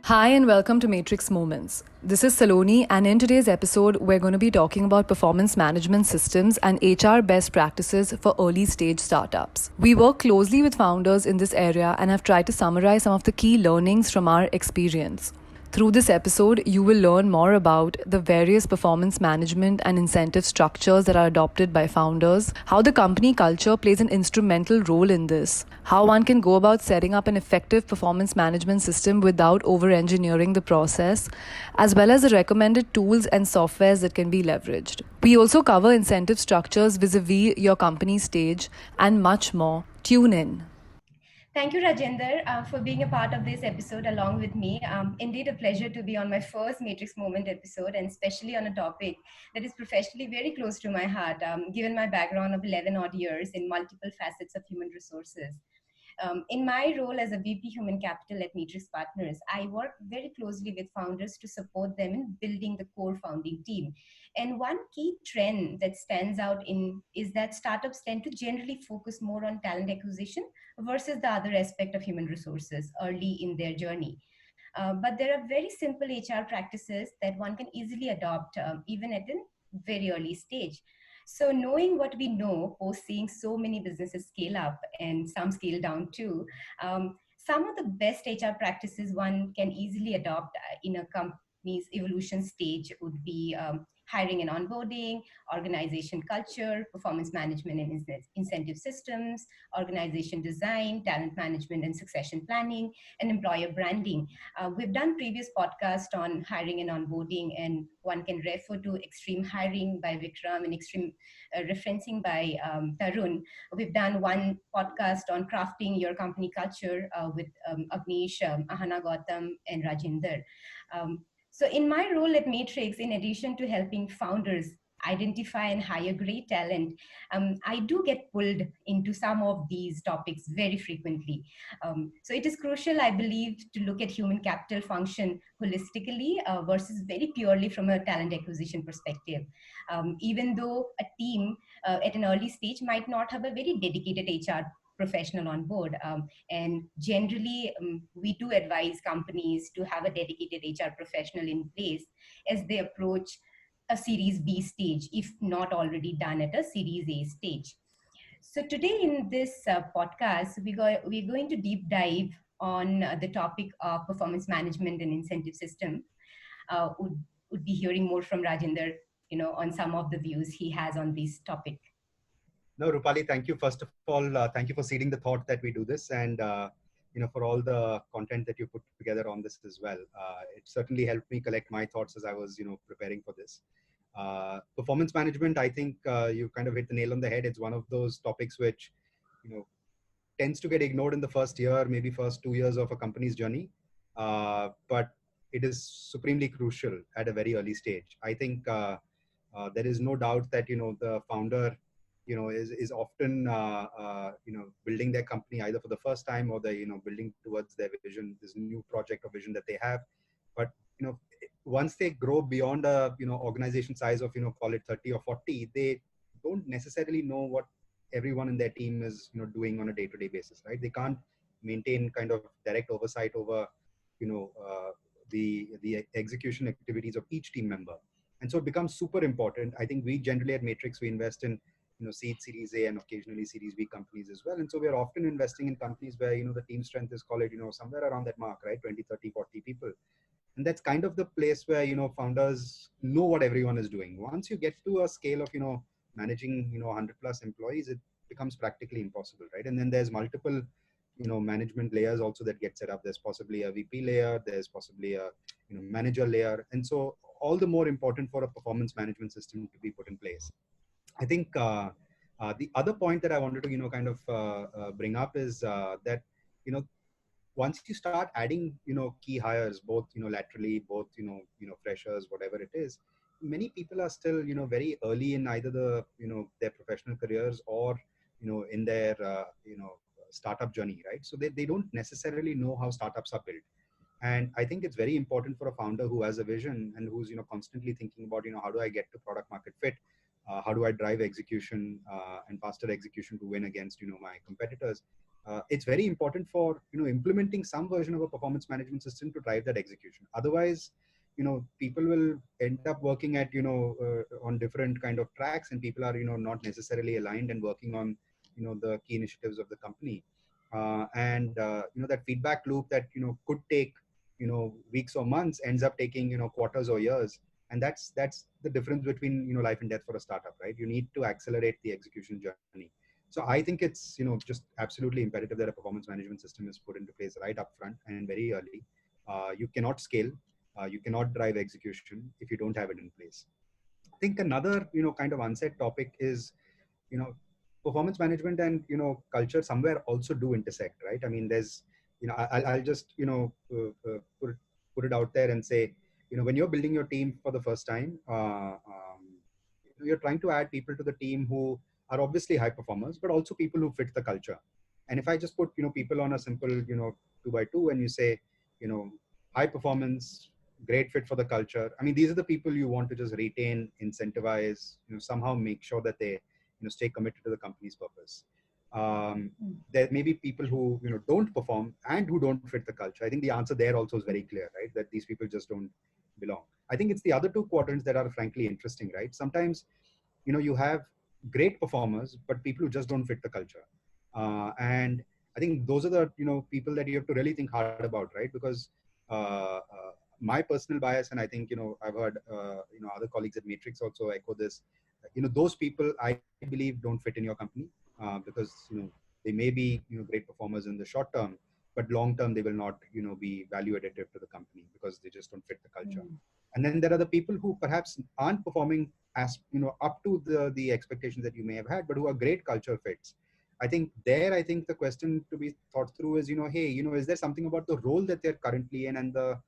Hi, and welcome to Matrix Moments. This is Saloni, and in today's episode, we're going to be talking about performance management systems and HR best practices for early stage startups. We work closely with founders in this area and have tried to summarize some of the key learnings from our experience. Through this episode, you will learn more about the various performance management and incentive structures that are adopted by founders, how the company culture plays an instrumental role in this, how one can go about setting up an effective performance management system without over engineering the process, as well as the recommended tools and softwares that can be leveraged. We also cover incentive structures vis-a-vis your company stage and much more. Tune in. Thank you, Rajender, for being a part of this episode along with me. Indeed, a pleasure to be on my first Matrix Moment episode, and especially on a topic that is professionally very close to my heart, given my background of 11 odd years in multiple facets of human resources. In my role as a VP Human Capital at Matrix Partners, I work very closely with founders to support them in building the core founding team. And one key trend that stands out is that startups tend to generally focus more on talent acquisition versus the other aspect of human resources early in their journey. But there are very simple HR practices that one can easily adopt even at a very early stage. So knowing what we know, post seeing so many businesses scale up and some scale down too, some of the best HR practices one can easily adopt in a company's evolution stage would be hiring and onboarding, organization culture, performance management and incentive systems, organization design, talent management and succession planning, and employer branding. We've done previous podcasts on hiring and onboarding, and one can refer to Extreme Hiring by Vikram and Extreme Referencing by Tarun. We've done one podcast on crafting your company culture with Agnish, Ahana Gautam, and Rajinder. So in my role at Matrix, in addition to helping founders identify and hire great talent, I do get pulled into some of these topics very frequently. So it is crucial, I believe, to look at human capital function holistically versus very purely from a talent acquisition perspective. Even though a team at an early stage might not have a very dedicated HR professional on board. And generally, we do advise companies to have a dedicated HR professional in place as they approach a Series B stage, if not already done at a Series A stage. So today in this podcast, we're going to deep dive on the topic of performance management and incentive system. Would be hearing more from Rajinder, on some of the views he has on this topic. No, Rupali, thank you. First of all, thank you for seeding the thought that we do this, and for all the content that you put together on this as well. It certainly helped me collect my thoughts as I was, preparing for this. Performance management, I think you kind of hit the nail on the head. It's one of those topics which, tends to get ignored in the first year, maybe first 2 years of a company's journey, but it is supremely crucial at a very early stage. I think there is no doubt that the founder is often building their company either for the first time or they building towards their vision, this new project or vision that they have. But once they grow beyond a organization size of call it 30 or 40, they don't necessarily know what everyone in their team is doing on a day-to-day basis, right? They can't maintain kind of direct oversight over the execution activities of each team member. And so it becomes super important. I think we generally at Matrix, we invest in seed, Series A, and occasionally Series B companies as well. And so we are often investing in companies where the team strength is, call it somewhere around that mark, right? 20, 30, 40 people. And that's kind of the place where founders know what everyone is doing. Once you get to a scale of managing 100 plus employees, it becomes practically impossible, right? And then there's multiple management layers also that get set up. There's possibly a VP layer, there's possibly a manager layer, and so all the more important for a performance management system to be put in place. I think the other point that I wanted to kind of bring up is that once you start adding key hires, both laterally, both freshers, whatever it is, many people are still very early in either the their professional careers or in their startup journey, right? So they don't necessarily know how startups are built. And I think it's very important for a founder who has a vision and who's constantly thinking about how do I get to product market fit, how do I drive execution and faster execution to win against my competitors. it's very important for implementing some version of a performance management system to drive that execution. Otherwise, people will end up working at on different kind of tracks, and people are not necessarily aligned and working on the key initiatives of the company. And that feedback loop that could take weeks or months ends up taking quarters or years. And that's the difference between life and death for a startup, right? You need to accelerate the execution journey. So I think it's just absolutely imperative that a performance management system is put into place right up front and very early. You cannot scale, you cannot drive execution if you don't have it in place. I think another kind of unsaid topic is you know performance management and culture somewhere also do intersect, right? I mean, there's I'll just put it out there and say, when you're building your team for the first time, you're trying to add people to the team who are obviously high performers, but also people who fit the culture. And if I just put people on a simple 2 by 2, and you say you know high performance, great fit for the culture, I mean, these are the people you want to just retain, incentivize, somehow make sure that they stay committed to the company's purpose. There may be people who don't perform and who don't fit the culture. I think the answer there also is very clear, right? That these people just don't belong. I think it's the other two quadrants that are frankly interesting, right? Sometimes you have great performers but people who just don't fit the culture, and I think those are the people that you have to really think hard about, right? Because my personal bias, and I think I've heard other colleagues at Matrix also echo this, those people I believe don't fit in your company, because they may be great performers in the short term, but long term they will not be value additive to the company because they just don't fit the culture. And then there are the people who perhaps aren't performing as up to the expectations that you may have had, but who are great culture fits. I think the question to be thought through is, hey, is there something about the role that they're currently in and the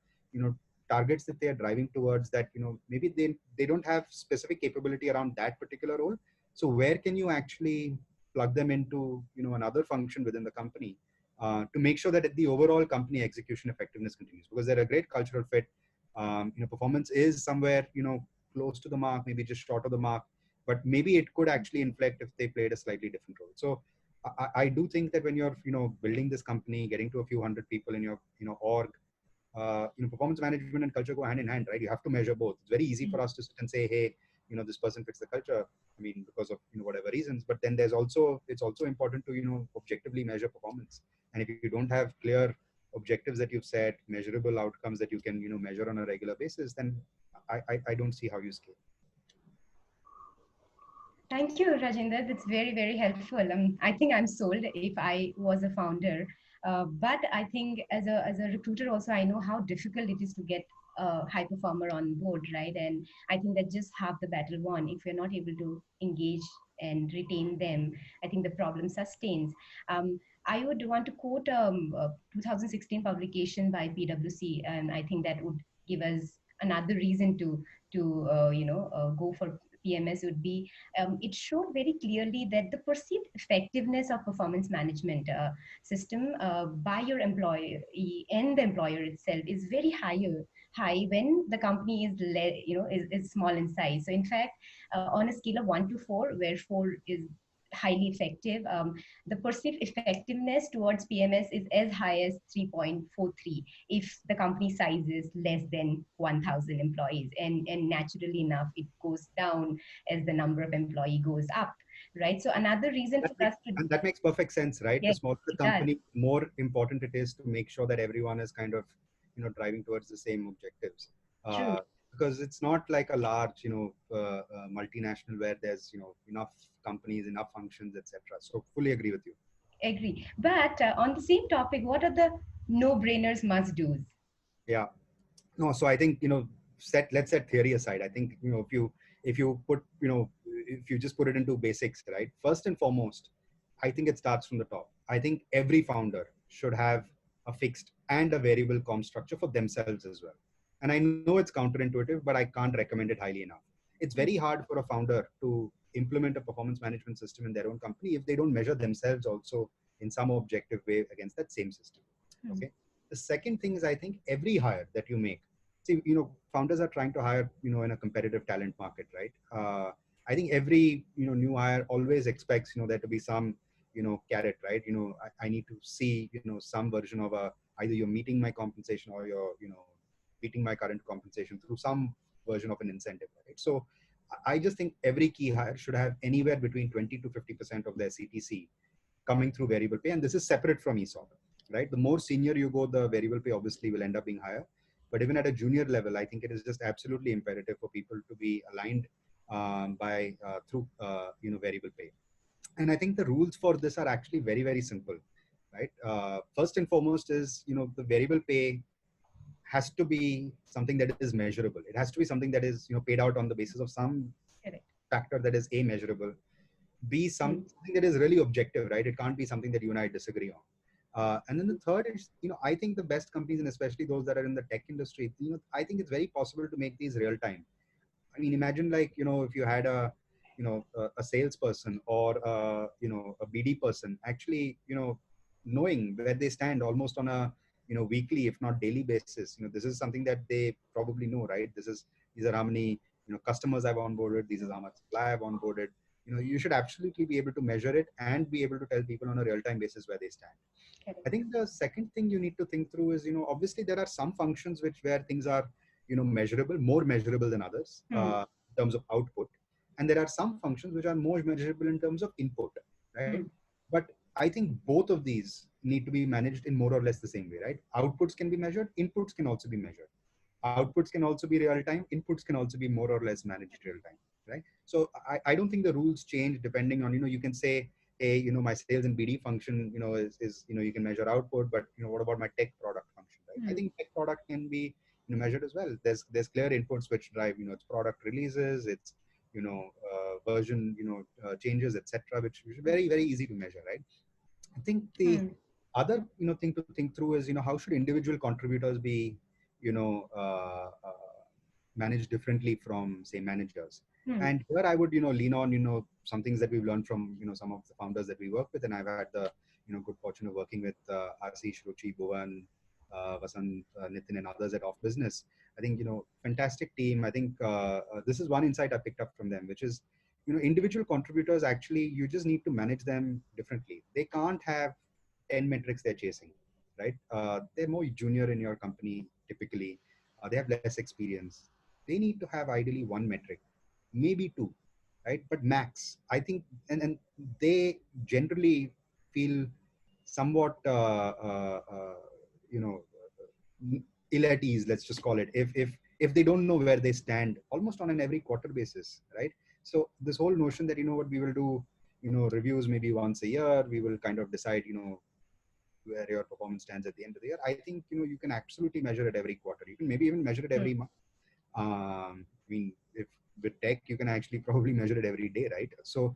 targets that they're driving towards that maybe they don't have specific capability around that particular role. So where can you actually plug them into another function within the company, to make sure that the overall company execution effectiveness continues, because they're a great cultural fit. Performance is somewhere close to the mark, maybe just short of the mark, but maybe it could actually inflect if they played a slightly different role. So I do think that when you're building this company, getting to a few hundred people in your org, performance management and culture go hand in hand, right? You have to measure both. It's very easy for us to sit and say, hey, this person fits the culture, I mean, because of whatever reasons. But then it's also important to objectively measure performance. And if you don't have clear objectives that you've set, measurable outcomes that you can measure on a regular basis, then I don't see how you scale. Thank you, Rajendra. That's very, very helpful. I think I'm sold if I was a founder. But I think as a recruiter also, I know how difficult it is to get a high performer on board, right? And I think that just half the battle won. If you're not able to engage and retain them, I think the problem sustains. I would want to quote a 2016 publication by PwC, and I think that would give us another reason to go for PMS. Would be it showed very clearly that the perceived effectiveness of performance management system by your employee and the employer itself is very high when the company is small in size. So in fact, on a scale of 1 to 4, where 4 is highly effective, the perceived effectiveness towards PMS is as high as 3.43 if the company size is less than 1,000 employees. And naturally enough, it goes down as the number of employee goes up, right? So another reason for us to... And that makes perfect sense, right? Yes, the smaller the company, more important it is to make sure that everyone is kind of driving towards the same objectives. True. Because it's not like a large multinational where there's enough companies, enough functions, etc. So fully agree with you. Agree. But on the same topic, what are the no-brainers must-dos? Yeah. No, so I think let's set theory aside. I think if you put if you just put it into basics, right? First and foremost, I think it starts from the top. I think every founder should have a fixed and a variable comp structure for themselves as well. And I know it's counterintuitive, but I can't recommend it highly enough. It's very hard for a founder to implement a performance management system in their own company if they don't measure themselves also in some objective way against that same system. Okay. The second thing is, I think every hire that you make, see, founders are trying to hire, in a competitive talent market, right? I think every, new hire always expects, there to be some, carrot, right? I need to see, some version of either you're meeting my compensation or you're, beating my current compensation through some version of an incentive, right? So I just think every key hire should have anywhere between 20 to 50% of their CTC coming through variable pay. And this is separate from ESOP, right? The more senior you go, the variable pay obviously will end up being higher. But even at a junior level, I think it is just absolutely imperative for people to be aligned by through variable pay. And I think the rules for this are actually very, very simple, right? First and foremost is, the variable pay has to be something that is measurable. It has to be something that is, paid out on the basis of some Correct. factor that is A, measurable, B, Hmm. something that is really objective, right? It can't be something that you and I disagree on. And then the third is, I think the best companies, and especially those that are in the tech industry, I think it's very possible to make these real time. I mean, imagine, like, if you had a salesperson or a BD person actually, knowing where they stand almost on a, weekly, if not daily basis. This is something that they probably know, right? These are how many, customers I've onboarded. This is how much supply I've onboarded. You should absolutely be able to measure it and be able to tell people on a real time basis where they stand. Correct. I think the second thing you need to think through is, obviously there are some functions where things are, measurable, more measurable than others Hmm. in terms of output. And there are some functions which are more measurable in terms of input, right? Hmm. But I think both of these need to be managed in more or less the same way, right? Outputs can be measured, inputs can also be measured. Outputs can also be real time, inputs can also be more or less managed real time, right? So I don't think the rules change depending on, you can say, hey, my sales and BD function, is you can measure output, but what about my tech product function, right? I Hmm. think tech product can be measured as well. There's clear inputs which drive, its product releases, its version, changes, etc., which is very, very easy to measure, right? I think the Hmm. other thing to think through is, how should individual contributors be, managed differently from, say, managers. Hmm. And here I would lean on some things that we've learned from some of the founders that we work with, and I've had the good fortune of working with Ashish, Ruchi, Bhuvan, Vasant, Nitin, and others at Off Business. I think fantastic team. I think this is one insight I picked up from them, which is individual contributors, actually you just need to manage them differently. They can't have 10 metrics they're chasing, right? They're more junior in your company typically. They have less experience. They need to have ideally one metric, maybe two, right? But max, I think, and they generally feel somewhat, you know, ill at ease. Let's just call it. If they don't know where they stand, almost on an every quarter basis, right? So this whole notion that what we will do, reviews maybe once a year, we will kind of decide, where your performance stands at the end of the year. I think you can absolutely measure it every quarter. You can maybe even measure it Hmm. every month. I mean, if with tech you can actually probably measure it every day, right? So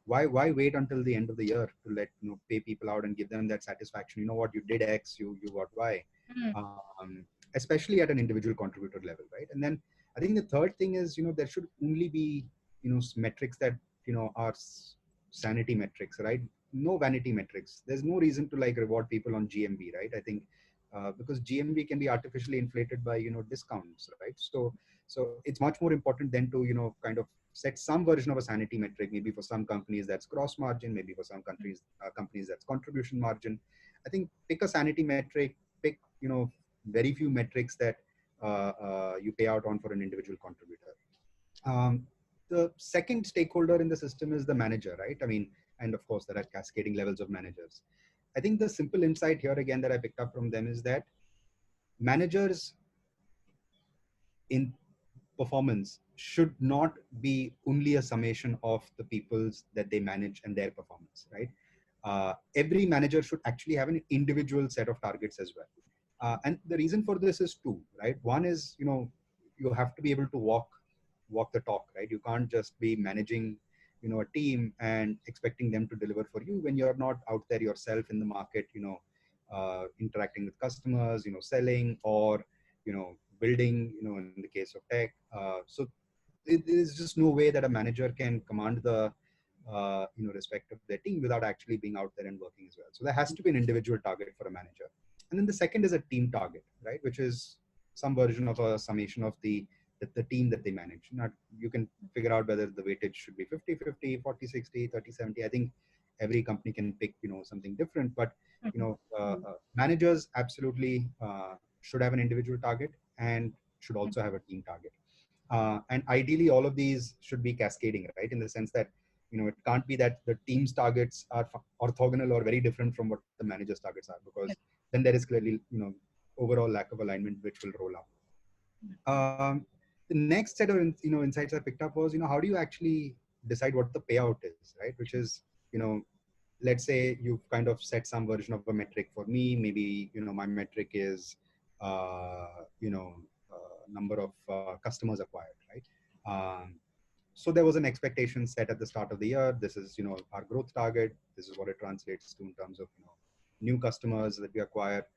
why wait until the end of the year to let pay people out and give them that satisfaction? You know what, you did X, you got Y, Hmm. especially at an individual contributor level, right? And then I think the third thing is there should only be metrics that are sanity metrics, right? No vanity metrics. There's no reason to like reward people on GMV, right? I think because GMV can be artificially inflated by discounts, right? So it's much more important than to kind of set some version of a sanity metric. Maybe for some companies that's gross margin, maybe for some companies that's contribution margin. I think pick a sanity metric, pick very few metrics that you pay out on for an individual contributor. The second stakeholder in the system is the manager, right? I mean, and of course there are cascading levels of managers. I think the simple insight here again that I picked up from them is that managers in performance should not be only a summation of the people's that they manage and their performance, right? Every manager should actually have an individual set of targets as well. And the reason for this is two, right? One is, you have to be able to walk the talk, right? You can't just be managing, a team and expecting them to deliver for you when you're not out there yourself in the market, interacting with customers, selling or, building, in the case of tech. So there's just no way that a manager can command the, respect of their team without actually being out there and working as well. So there has to be an individual target for a manager. And then the second is a team target, right? Which is some version of a summation of the team that they manage. Not, you can figure out whether the weightage should be 50-50, 40-60, 30-70. I think every company can pick, something different, but Mhm. managers absolutely should have an individual target and should also have a team target. And ideally, all of these should be cascading, right? In the sense that, it can't be that the team's targets are orthogonal or very different from what the manager's targets are, because then there is clearly, overall lack of alignment which will roll up. The next set of insights I picked up was, how do you actually decide what the payout is, right? Which is, you know, let's say you've kind of set some version of a metric for me. Maybe, my metric is, number of customers acquired, right? So there was an expectation set at the start of the year. This is, our growth target. This is what it translates to in terms of, new customers that we acquire.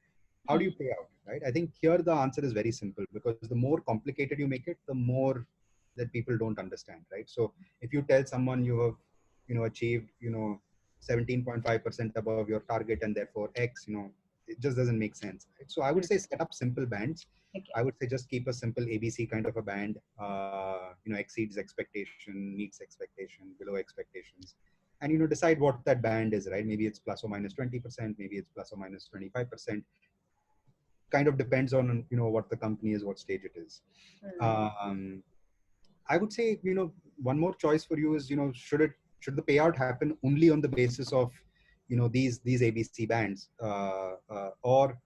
How do you pay out, right? I think here the answer is very simple, because the more complicated you make it, the more that people don't understand, right? So if you tell someone you have, achieved, 17.5% above your target and therefore X, it just doesn't make sense, right? So I would say set up simple bands. Okay. I would say just keep a simple ABC kind of a band, exceeds expectation, meets expectation, below expectations, and, decide what that band is, right? Maybe it's plus or minus 20%, maybe it's plus or minus 25%. Kind of depends on, what the company is, what stage it is. um, I would say, one more choice for you is, should the payout happen only on the basis of, these ABC bands, or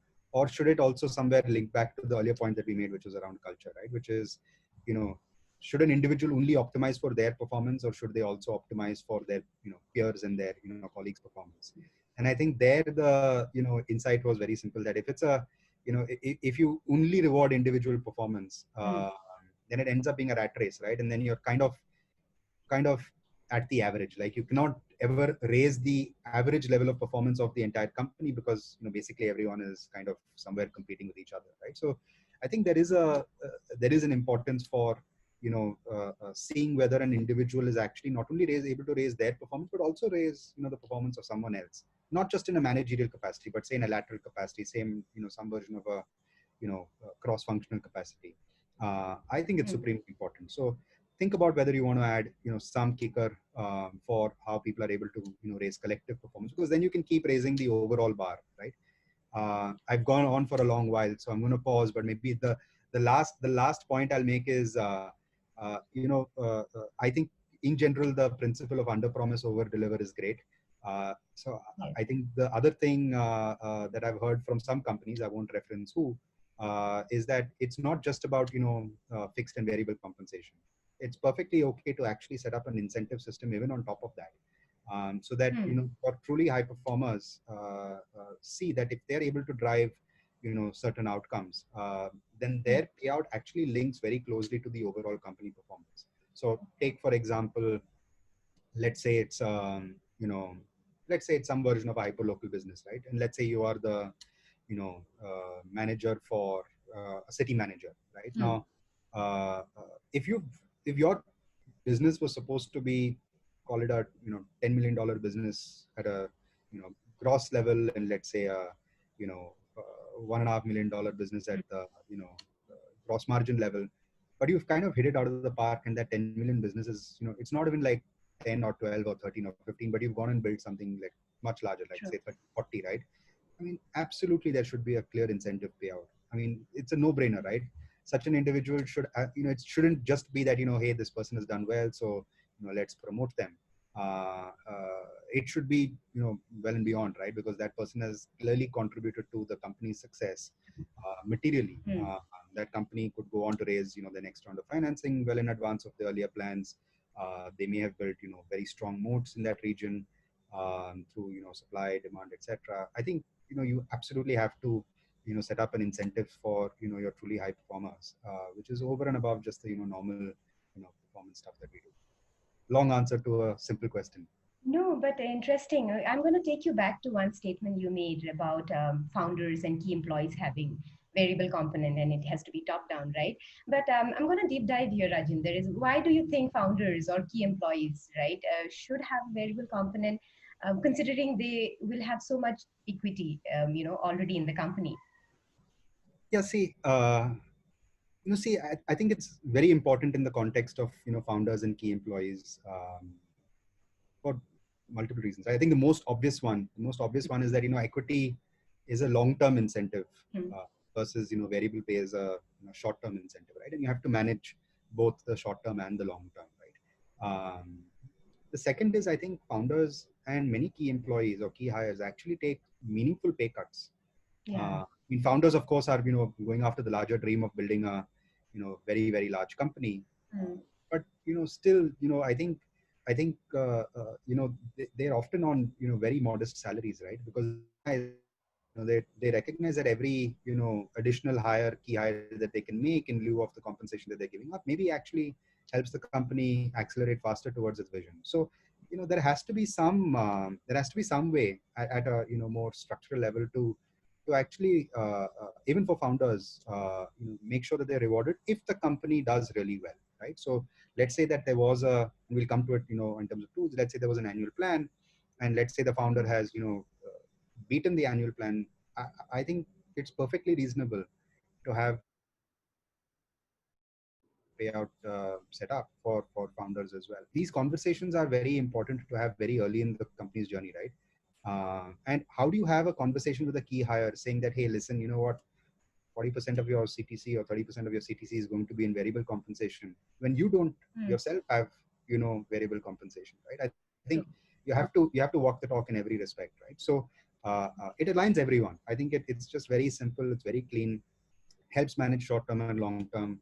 should it also somewhere link back to the earlier point that we made, which was around culture, right? Which is, you know, should an individual only optimize for their performance, or should they also optimize for their, peers and their, colleagues' performance? And I think there the, insight was very simple, that if it's a, if you only reward individual performance, then it ends up being a rat race, right? And then you're kind of at the average. Like, you cannot ever raise the average level of performance of the entire company, because, basically everyone is kind of somewhere competing with each other, right? So I think there is an importance for, seeing whether an individual is actually not only able to raise their performance, but also raise, the performance of someone else, not just in a managerial capacity, but say in a lateral capacity, same, some version of a, cross-functional capacity. I think it's supremely important. So think about whether you want to add, some kicker for how people are able to, raise collective performance, because then you can keep raising the overall bar, right? I've gone on for a long while, so I'm going to pause. But maybe the last point I'll make is, I think in general the principle of under promise over deliver is great. So I think the other thing that I've heard from some companies, I won't reference who, is that it's not just about, fixed and variable compensation. It's perfectly okay to actually set up an incentive system even on top of that, so that, for truly high performers, see that if they're able to drive, certain outcomes, then their payout actually links very closely to the overall company performance. So take, for example, let's say it's let's say it's some version of a hyperlocal business, right? And let's say you are the, manager for a city manager, right? Now, if your business was supposed to be, call it a, $10 million business at a, gross level, and let's say a, $1.5 million business at the, gross margin level, but you've kind of hit it out of the park, and that 10 million business is, it's not even like 10 or 12 or 13 or 15, but you've gone and built something like much larger, like say 30, 40, right? I mean, absolutely, there should be a clear incentive payout. I mean, it's a no-brainer, right? Such an individual should, it shouldn't just be that, hey, this person has done well, so, let's promote them. It should be, well and beyond, right? Because that person has clearly contributed to the company's success materially. That company could go on to raise, the next round of financing well in advance of the earlier plans. They may have built, very strong moats in that region, through, supply, demand, etc. I think, you absolutely have to, set up an incentive for, your truly high performers, which is over and above just the, normal, performance stuff that we do. Long answer to a simple question. No, but interesting. I'm going to take you back to one statement you made about founders and key employees having variable component, and it has to be top down, right? But I'm going to deep dive here, Rajinder. Is why do you think founders or key employees, right, should have variable component, considering they will have so much equity, already in the company? Yeah, I think it's very important in the context of, founders and key employees, for multiple reasons. I think the most obvious one is that equity is a long-term incentive Hmm. uh, versus variable pay is a short-term incentive, right? And you have to manage both the short-term and the long-term, right? The second is I think founders and many key employees or key hires actually take meaningful pay cuts. Yeah. I mean, founders, of course, are going after the larger dream of building a very very large company, Hmm. but still, I think they're often on very modest salaries, right? Because they recognize they recognize that every additional hire key hire that they can make in lieu of the compensation that they're giving up maybe actually helps the company accelerate faster towards its vision. So there has to be some way at a more structural level to actually even for founders make sure that they're rewarded if the company does really well, right? So let's say that there was we'll come to it in terms of tools. Let's say there was an annual plan, and let's say the founder has beaten the annual plan. I think it's perfectly reasonable to have payout set up for founders as well. These conversations are very important to have very early in the company's journey, right? And how do you have a conversation with a key hire saying that, hey, listen, you know what, 40% of your CTC or 30% of your CTC is going to be in variable compensation when you don't Hmm. yourself have variable compensation, right? I think True. you have to walk the talk in every respect, right? So it aligns everyone. I think it's just very simple, it's very clean, helps manage short term and long term,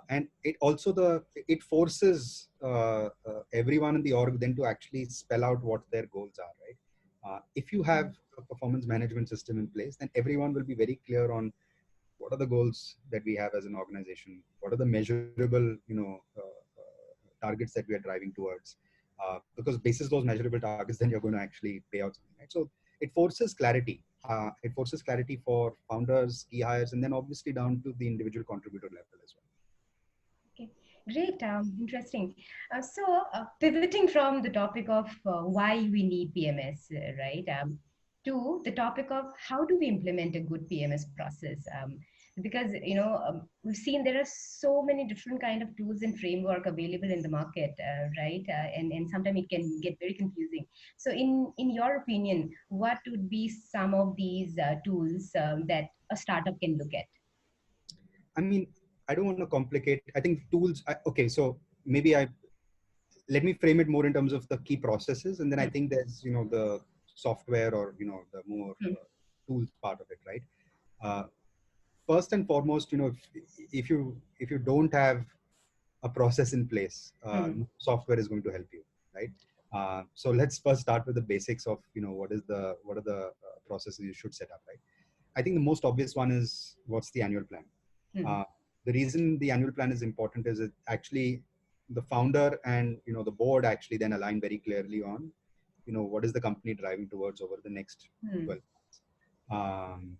and it forces everyone in the org then to actually spell out what their goals are, right? If you have a performance management system in place, then everyone will be very clear on what are the goals that we have as an organization, what are the measurable targets that we are driving towards, because basis those measurable targets then you're going to actually pay out something, right? So it forces clarity for founders, key hires, and then obviously down to the individual contributor level as well. Okay, great. Interesting. Pivoting from the topic of why we need PMS, right, to the topic of how do we implement a good PMS process? Because we've seen there are so many different kind of tools and framework available in the market, right? And sometimes it can get very confusing. So, in your opinion, what would be some of these tools that a startup can look at? I mean, I don't want to complicate. I think tools. Okay, so maybe let me frame it more in terms of the key processes, and then I Hmm. think there's the software or the more Hmm. tools part of it, right? Uh, First and foremost, if you don't have a process in place, Hmm. no software is going to help you, right? So let's first start with the basics of what are the processes you should set up, right? I think the most obvious one is what's the annual plan. Hmm. Uh, the reason the annual plan is important is it actually the founder and the board actually then align very clearly on what is the company driving towards over the next Hmm. 12 months. Um,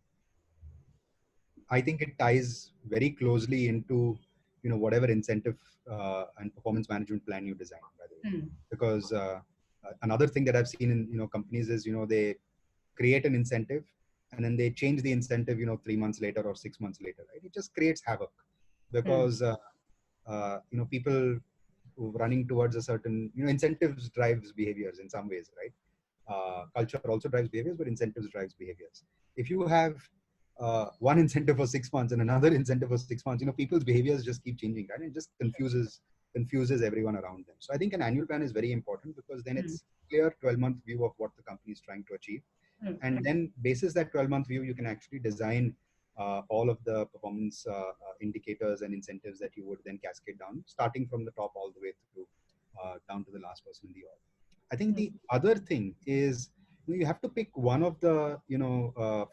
I think it ties very closely into whatever incentive and performance management plan you design, by the way. Hmm. Because another thing that I've seen in companies is they create an incentive and then they change the incentive 3 months later or 6 months later, right? It just creates havoc Hmm. because people running towards a certain incentives drives behaviors in some ways, right? Culture also drives behaviors, but incentives drives behaviors. If you have one incentive for 6 months and another incentive for 6 months, people's behaviors just keep changing, right? And it just confuses everyone around them. So I think an annual plan is very important because then Hmm. it's clear 12-month view of what the company is trying to achieve, Hmm. and then basis that 12-month view you can actually design all of the performance indicators and incentives that you would then cascade down, starting from the top all the way through down to the last person in the org. I think Hmm. the other thing is you have to pick one of the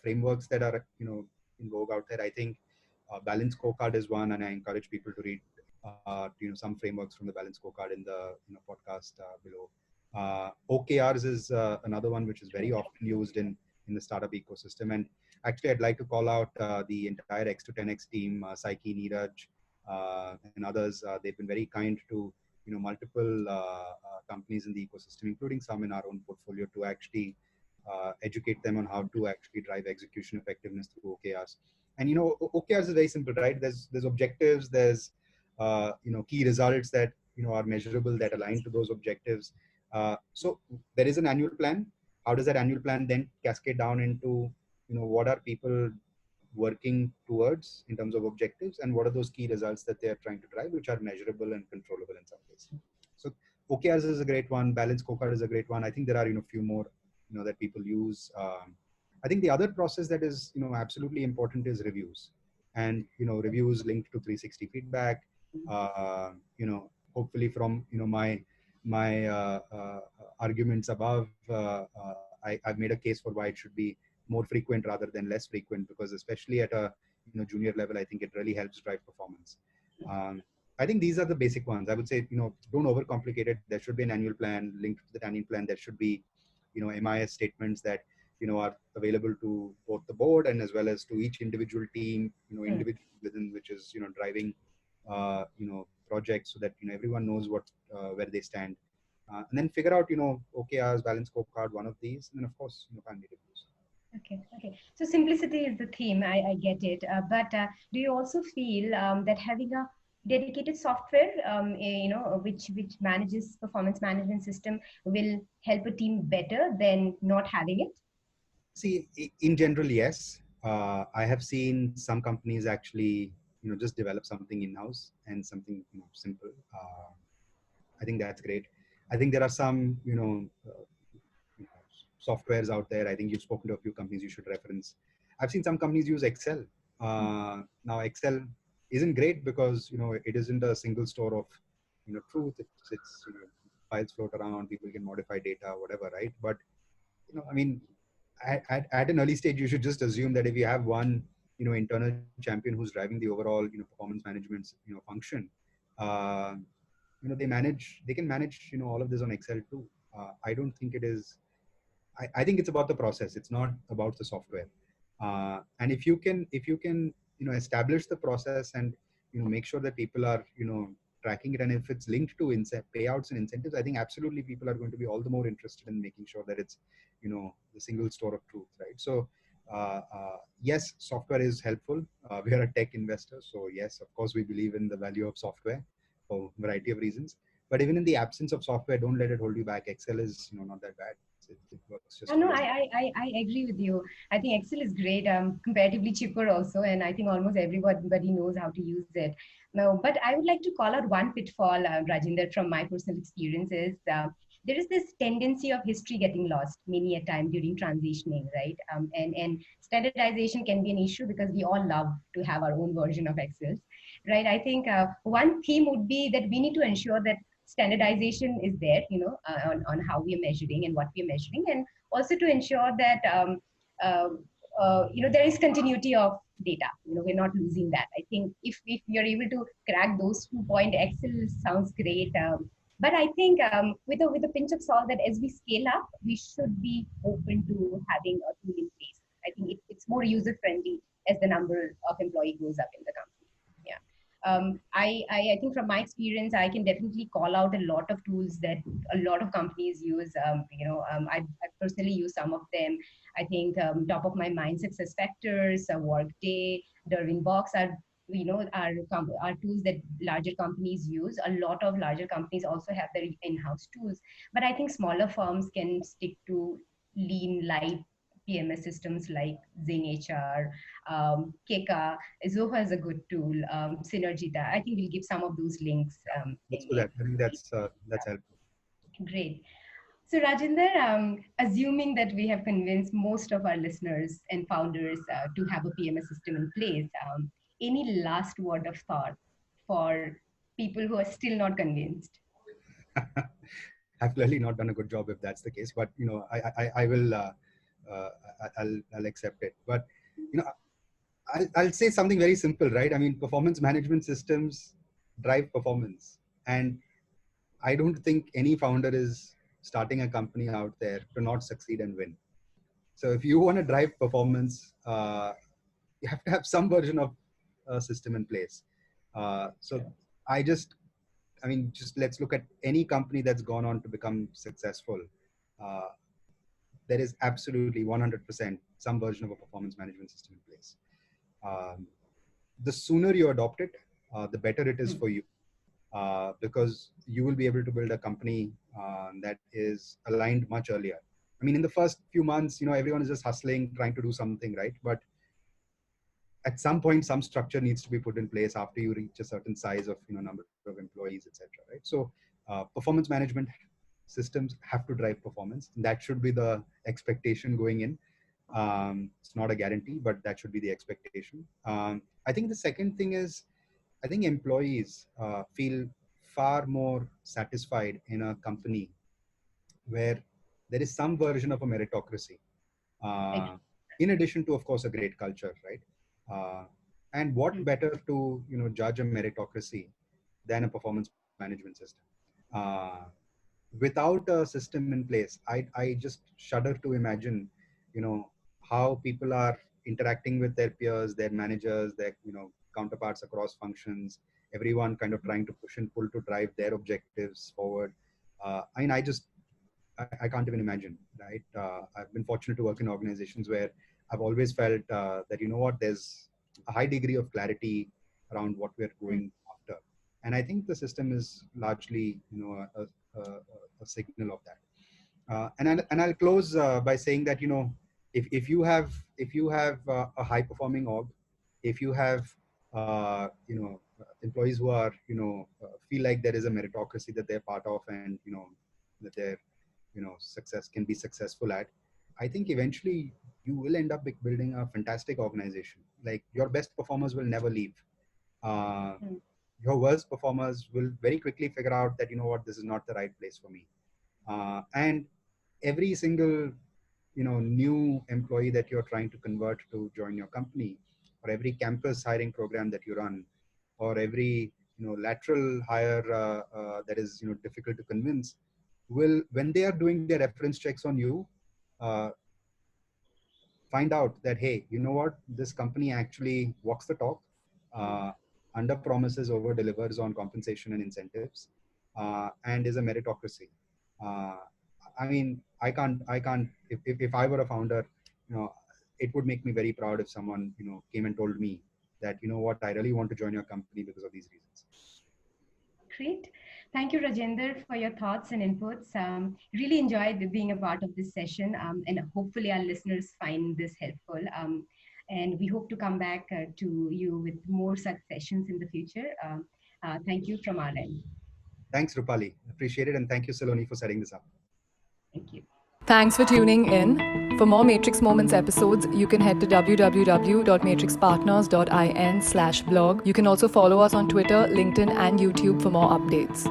frameworks that are in vogue out there. I think balance scorecard is one, and I encourage people to read some frameworks from the balance scorecard in the podcast below. OKRs is another one which is very often used in the startup ecosystem. And actually, I'd like to call out the entire X to 10X team, Saiki, Neeraj, and others. They've been very kind to multiple companies in the ecosystem, including some in our own portfolio, to actually educate them on how to actually drive execution effectiveness through OKRs. And OKRs is very simple, right? There's objectives, there's key results that are measurable that align to those objectives. So there is an annual plan. How does that annual plan then cascade down into, what are people working towards in terms of objectives, and what are those key results that they are trying to drive, which are measurable and controllable in some ways. So OKRs is a great one. Balanced scorecard is a great one. I think there are few more that people use. I think the other process that is absolutely important is reviews, and reviews linked to 360 feedback. Hopefully from my arguments above, I've made a case for why it should be more frequent rather than less frequent, because especially at a junior level, I think it really helps drive performance. I think these are the basic ones. I would say, don't overcomplicate it. There should be an annual plan. Linked to that annual plan, there should be MIS statements that are available to both the board and as well as to each individual team, individual within which is driving projects, so that everyone knows what where they stand, and then figure out OKRs, balanced scorecard, one of these, and then of course finally reviews. Okay. So simplicity is the theme. I get it. But do you also feel that having a dedicated software, which manages performance management system, will help a team better than not having it? See, in general, yes. I have seen some companies actually, just develop something in-house and something, simple. I think that's great. I think there are some, softwares out there. I think you've spoken to a few companies you should reference. I've seen some companies use Excel. Now, Excel isn't great because, it isn't a single store of, truth. It's files float around, people can modify data, whatever, right? But, I mean, at an early stage, you should just assume that if you have one, internal champion who's driving the overall, performance management, function, uh, they can manage, all of this on Excel too. I don't think it is. I think it's about the process. It's not about the software. And if you can, establish the process and make sure that people are tracking it, and if it's linked to payouts and incentives, I think absolutely people are going to be all the more interested in making sure that it's the single store of truth, right? So yes, software is helpful. We are a tech investor, so yes, of course, we believe in the value of software for a variety of reasons. But even in the absence of software, don't let it hold you back. Excel is not that bad. It works just No, fine. I agree with you. I think Excel is great, comparatively cheaper also, and I think almost everybody knows how to use it. No, but I would like to call out one pitfall, Rajinder, from my personal experiences. There is this tendency of history getting lost many a time during transitioning, right? And standardization can be an issue because we all love to have our own version of Excel, right? I think one theme would be that we need to ensure that standardization is there, on how we are measuring and what we are measuring, and also to ensure that uh, there is continuity of data. We're not losing that. I think if you're able to crack those 2 point, Excel sounds great. But I think with a pinch of salt, that as we scale up, we should be open to having a tool in place. I think it's more user friendly as the number of employee goes up in the company. Yeah. I think from my experience, I can definitely call out a lot of tools that a lot of companies use. I personally use some of them. I think top of my mind, Success Factors, Workday, Derwin Box are tools that larger companies use. A lot of larger companies also have their in-house tools, but I think smaller firms can stick to lean, light PMS systems like Zing HR, Keka. Zoho is a good tool. Synergita. I think we'll give some of those links. Let's do that. I think that's helpful. Great. So Rajinder, assuming that we have convinced most of our listeners and founders to have a PMS system in place, any last word of thought for people who are still not convinced? I've clearly not done a good job if that's the case, but I will. Uh, I'll accept it. But you know, I'll say something very simple, right? I mean, performance management systems drive performance, and I don't think any founder is starting a company out there to not succeed and win. So if you want to drive performance, you have to have some version of a system in place. So I just, I mean, just let's look at any company that's gone on to become successful. Uh, there is absolutely 100% some version of a performance management system in place. Um, the sooner you adopt it, the better it is for you. because you will be able to build a company that is aligned much earlier. I mean, in the first few months, everyone is just hustling, trying to do something, right? But at some point, some structure needs to be put in place after you reach a certain size of, number of employees, etc. Right? So, performance management systems have to drive performance. That should be the expectation going in. It's not a guarantee, but that should be the expectation. I think the second thing is, I think employees feel far more satisfied in a company where there is some version of a meritocracy, uh, in addition to, of course, a great culture, right? Uh, and what better to judge a meritocracy than a performance management system? Uh, Without a system in place, I just shudder to imagine, how people are interacting with their peers, their managers, their counterparts across functions, everyone kind of trying to push and pull to drive their objectives forward. I mean, I can't even imagine, right? I've been fortunate to work in organizations where I've always felt that, there's a high degree of clarity around what we're going after. And I think the system is largely, a signal of that. And I'll close by saying that, if you have a high performing org, if you have employees who are feel like there is a meritocracy that they're part of, and that their success can be successful at, I think eventually you will end up building a fantastic organization. Like, your best performers will never leave. uh, your worst performers will very quickly figure out that, this is not the right place for me. And every single new employee that you're trying to convert to join your company, or every campus hiring program that you run, or every lateral hire that is difficult to convince, will, when they are doing their reference checks on you, uh, find out that, hey, you know what, this company actually walks the talk, uh, under promises, over delivers on compensation and incentives, and is a meritocracy. uh, I mean, I can't, if I were a founder, it would make me very proud if someone came and told me that, what, I really want to join your company because of these reasons. Great. Thank you, Rajender, for your thoughts and inputs. Really enjoyed being a part of this session, and hopefully our listeners find this helpful. And we hope to come back to you with more such sessions in the future. Thank you from our end. Thanks, Rupali. Appreciate it. And thank you, Saloni, for setting this up. Thank you. Thanks for tuning in. For more Matrix Moments episodes, you can head to www.matrixpartners.in/blog. You can also follow us on Twitter, LinkedIn, and YouTube for more updates.